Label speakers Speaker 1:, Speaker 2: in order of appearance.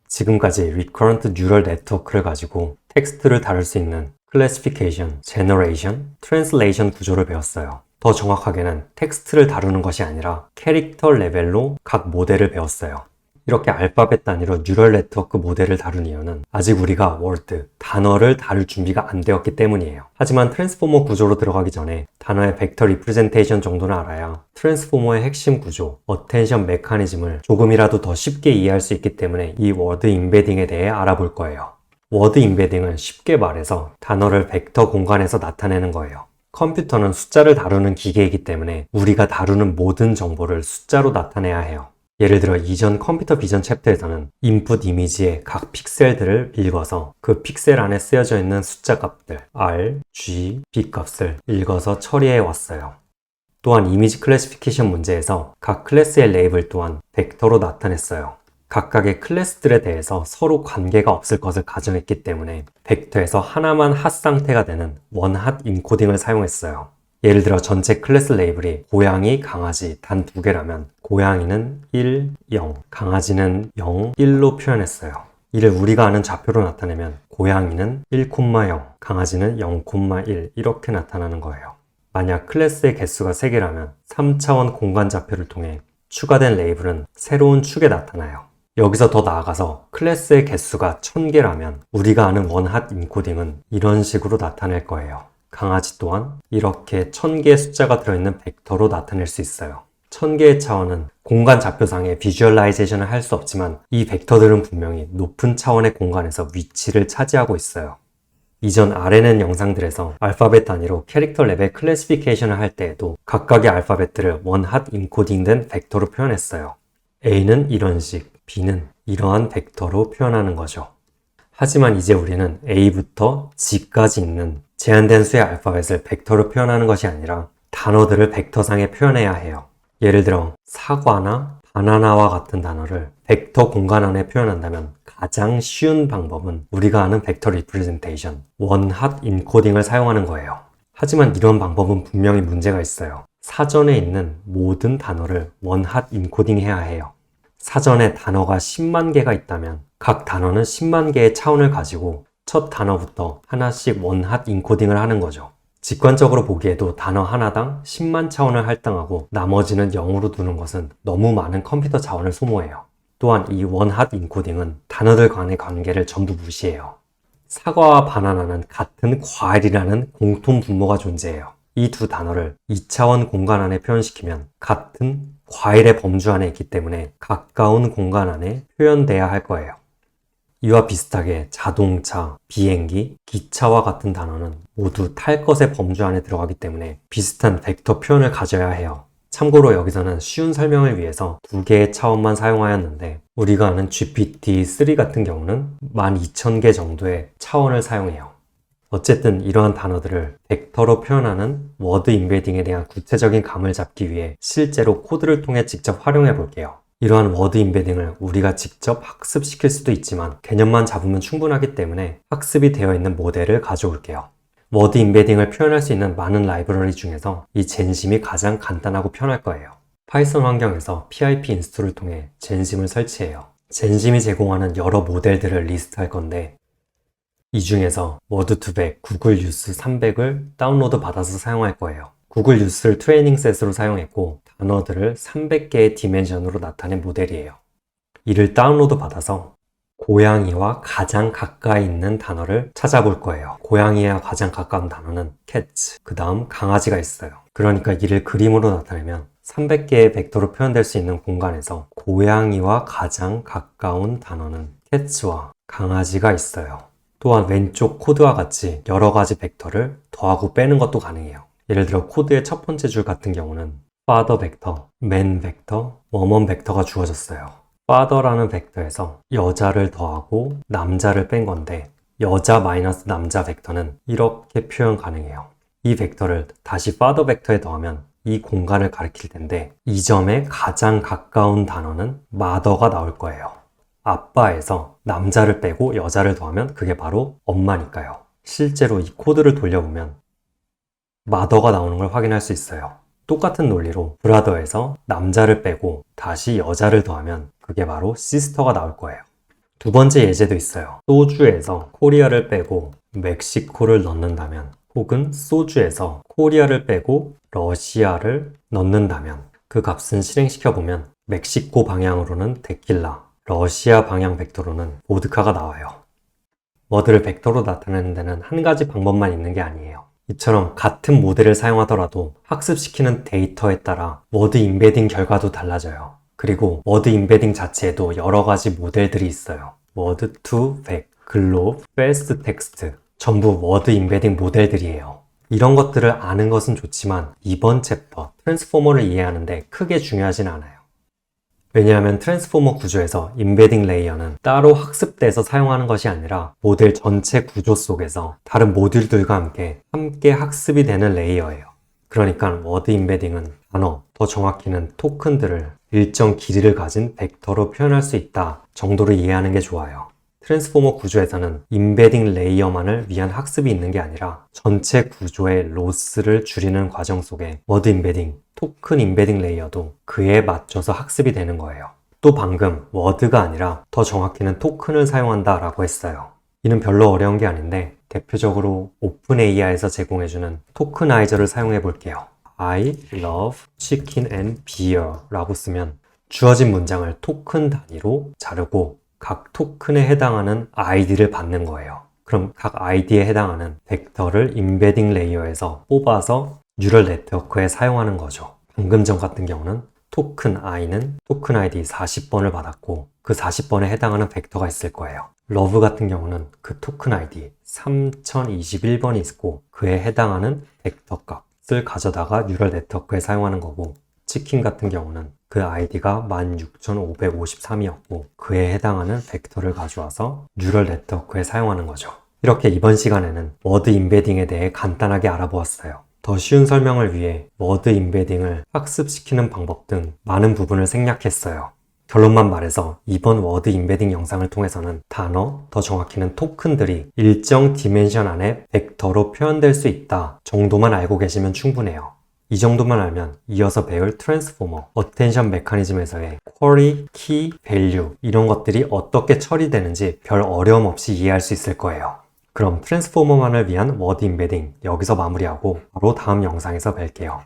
Speaker 1: 지금까지 Recurrent Neural Network를 가지고 텍스트를 다룰 수 있는 Classification, Generation, Translation 구조를 배웠어요. 더 정확하게는 텍스트를 다루는 것이 아니라 캐릭터 레벨로 각 모델을 배웠어요. 이렇게 알파벳 단위로 뉴럴 네트워크 모델을 다룬 이유는 아직 우리가 월드, 단어를 다룰 준비가 안 되었기 때문이에요. 하지만 트랜스포머 구조로 들어가기 전에 단어의 벡터 리프레젠테이션 정도는 알아야 트랜스포머의 핵심 구조, 어텐션 메커니즘을 조금이라도 더 쉽게 이해할 수 있기 때문에 이 워드 임베딩에 대해 알아볼 거예요. 워드 임베딩은 쉽게 말해서 단어를 벡터 공간에서 나타내는 거예요. 컴퓨터는 숫자를 다루는 기계이기 때문에 우리가 다루는 모든 정보를 숫자로 나타내야 해요. 예를 들어 이전 컴퓨터 비전 챕터에서는 인풋 이미지의 각 픽셀들을 읽어서 그 픽셀 안에 쓰여져 있는 숫자 값들 R, G, B 값을 읽어서 처리해 왔어요. 또한 이미지 클래시피케이션 문제에서 각 클래스의 레이블 또한 벡터로 나타냈어요. 각각의 클래스들에 대해서 서로 관계가 없을 것을 가정했기 때문에 벡터에서 하나만 핫 상태가 되는 원핫 인코딩을 사용했어요. 예를 들어 전체 클래스 레이블이 고양이, 강아지 단 두 개라면 고양이는 1, 0, 강아지는 0, 1로 표현했어요. 이를 우리가 아는 좌표로 나타내면 고양이는 1,0, 강아지는 0,1 이렇게 나타나는 거예요. 만약 클래스의 개수가 3개라면 3차원 공간 좌표를 통해 추가된 레이블은 새로운 축에 나타나요. 여기서 더 나아가서 클래스의 개수가 1000개라면 우리가 아는 원핫 인코딩은 이런 식으로 나타낼 거예요. 강아지 또한 이렇게 1000개의 숫자가 들어있는 벡터로 나타낼 수 있어요. 1000개의 차원은 공간 좌표상의 비주얼라이제이션을 할 수 없지만 이 벡터들은 분명히 높은 차원의 공간에서 위치를 차지하고 있어요. 이전 RNN 영상들에서 알파벳 단위로 캐릭터 레벨 클래시피케이션을 할 때에도 각각의 알파벳들을 원핫 인코딩된 벡터로 표현했어요. A는 이런 식, B는 이러한 벡터로 표현하는 거죠. 하지만 이제 우리는 A부터 G까지 있는 제한된 수의 알파벳을 벡터로 표현하는 것이 아니라 단어들을 벡터상에 표현해야 해요. 예를 들어 사과나 바나나와 같은 단어를 벡터 공간 안에 표현한다면 가장 쉬운 방법은 우리가 아는 벡터 리프레젠테이션, 원핫 인코딩을 사용하는 거예요. 하지만 이런 방법은 분명히 문제가 있어요. 사전에 있는 모든 단어를 원핫 인코딩 해야 해요. 사전에 단어가 10만 개가 있다면 각 단어는 10만 개의 차원을 가지고 첫 단어부터 하나씩 원핫 인코딩을 하는 거죠. 직관적으로 보기에도 단어 하나당 10만 차원을 할당하고 나머지는 0으로 두는 것은 너무 많은 컴퓨터 자원을 소모해요. 또한 이 원핫 인코딩은 단어들 간의 관계를 전부 무시해요. 사과와 바나나는 같은 과일이라는 공통 분모가 존재해요. 이 두 단어를 2차원 공간 안에 표현시키면 같은 과일의 범주 안에 있기 때문에 가까운 공간 안에 표현돼야 할 거예요. 이와 비슷하게 자동차, 비행기, 기차와 같은 단어는 모두 탈 것의 범주 안에 들어가기 때문에 비슷한 벡터 표현을 가져야 해요. 참고로 여기서는 쉬운 설명을 위해서 2개의 차원만 사용하였는데 우리가 아는 GPT-3 같은 경우는 12,000개 정도의 차원을 사용해요. 어쨌든 이러한 단어들을 벡터로 표현하는 워드 임베딩에 대한 구체적인 감을 잡기 위해 실제로 코드를 통해 직접 활용해 볼게요. 이러한 워드 임베딩을 우리가 직접 학습시킬 수도 있지만 개념만 잡으면 충분하기 때문에 학습이 되어 있는 모델을 가져올게요. 워드 임베딩을 표현할 수 있는 많은 라이브러리 중에서 이 젠심이 가장 간단하고 편할 거예요. 파이썬 환경에서 pip 인스톨을 통해 젠심을 설치해요. 젠심이 제공하는 여러 모델들을 리스트할 건데 이 중에서 워드200, 구글 뉴스 300을 다운로드 받아서 사용할 거예요. 구글 뉴스를 트레이닝 셋으로 사용했고 단어들을 300개의 디멘션으로 나타낸 모델이에요. 이를 다운로드 받아서 고양이와 가장 가까이 있는 단어를 찾아볼 거예요. 고양이와 가장 가까운 단어는 cat, 그 다음 강아지가 있어요. 그러니까 이를 그림으로 나타내면 300개의 벡터로 표현될 수 있는 공간에서 고양이와 가장 가까운 단어는 cat와 강아지가 있어요. 또한 왼쪽 코드와 같이 여러 가지 벡터를 더하고 빼는 것도 가능해요. 예를 들어 코드의 첫 번째 줄 같은 경우는 father 벡터, man 벡터, woman 벡터가 주어졌어요. father라는 벡터에서 여자를 더하고 남자를 뺀 건데 여자 마이너스 남자 벡터는 이렇게 표현 가능해요. 이 벡터를 다시 father 벡터에 더하면 이 공간을 가리킬 텐데 이 점에 가장 가까운 단어는 mother가 나올 거예요. 아빠에서 남자를 빼고 여자를 더하면 그게 바로 엄마니까요. 실제로 이 코드를 돌려보면 mother가 나오는 걸 확인할 수 있어요. 똑같은 논리로 brother에서 남자를 빼고 다시 여자를 더하면 그게 바로 sister가 나올 거예요. 두 번째 예제도 있어요. 소주에서 코리아를 빼고 멕시코를 넣는다면, 혹은 소주에서 코리아를 빼고 러시아를 넣는다면 그 값은 실행시켜보면 멕시코 방향으로는 데킬라, 러시아 방향 벡터로는 보드카가 나와요. 워드를 벡터로 나타내는 데는 한 가지 방법만 있는 게 아니에요. 이처럼 같은 모델을 사용하더라도 학습시키는 데이터에 따라 워드 임베딩 결과도 달라져요. 그리고 워드 임베딩 자체에도 여러 가지 모델들이 있어요. 워드 투 벡, 글로브, 패스트 텍스트, 전부 워드 임베딩 모델들이에요. 이런 것들을 아는 것은 좋지만 이번 챕터 트랜스포머를 이해하는데 크게 중요하진 않아요. 왜냐하면 트랜스포머 구조에서 임베딩 레이어는 따로 학습돼서 사용하는 것이 아니라 모델 전체 구조 속에서 다른 모듈들과 함께 학습이 되는 레이어예요. 그러니까 워드 임베딩은 단어, 더 정확히는 토큰들을 일정 길이를 가진 벡터로 표현할 수 있다 정도로 이해하는 게 좋아요. 트랜스포머 구조에서는 임베딩 레이어만을 위한 학습이 있는 게 아니라 전체 구조의 로스를 줄이는 과정 속에 워드 임베딩, 토큰 임베딩 레이어도 그에 맞춰서 학습이 되는 거예요. 또 방금 워드가 아니라 더 정확히는 토큰을 사용한다 라고 했어요. 이는 별로 어려운 게 아닌데 대표적으로 오픈AI에서 제공해주는 토크나이저를 사용해 볼게요. I love chicken and beer 라고 쓰면 주어진 문장을 토큰 단위로 자르고 각 토큰에 해당하는 아이디를 받는 거예요. 그럼 각 아이디에 해당하는 벡터를 임베딩 레이어에서 뽑아서 뉴럴 네트워크에 사용하는 거죠. 방금 전 같은 경우는 토큰 i는 토큰 아이디 40번을 받았고 그 40번에 해당하는 벡터가 있을 거예요. love 같은 경우는 그 토큰 아이디 3021번이 있고 그에 해당하는 벡터 값을 가져다가 뉴럴 네트워크에 사용하는 거고, 치킨 같은 경우는 그 아이디가 16,553이었고 그에 해당하는 벡터를 가져와서 뉴럴 네트워크에 사용하는 거죠. 이렇게 이번 시간에는 워드 임베딩에 대해 간단하게 알아보았어요. 더 쉬운 설명을 위해 워드 임베딩을 학습시키는 방법 등 많은 부분을 생략했어요. 결론만 말해서 이번 워드 임베딩 영상을 통해서는 단어, 더 정확히는 토큰들이 일정 디멘션 안에 벡터로 표현될 수 있다 정도만 알고 계시면 충분해요. 이 정도만 알면 이어서 배울 트랜스포머, 어텐션 메커니즘에서의 쿼리, 키, 밸류 이런 것들이 어떻게 처리되는지 별 어려움 없이 이해할 수 있을 거예요. 그럼 트랜스포머만을 위한 워드 임베딩 여기서 마무리하고 바로 다음 영상에서 뵐게요.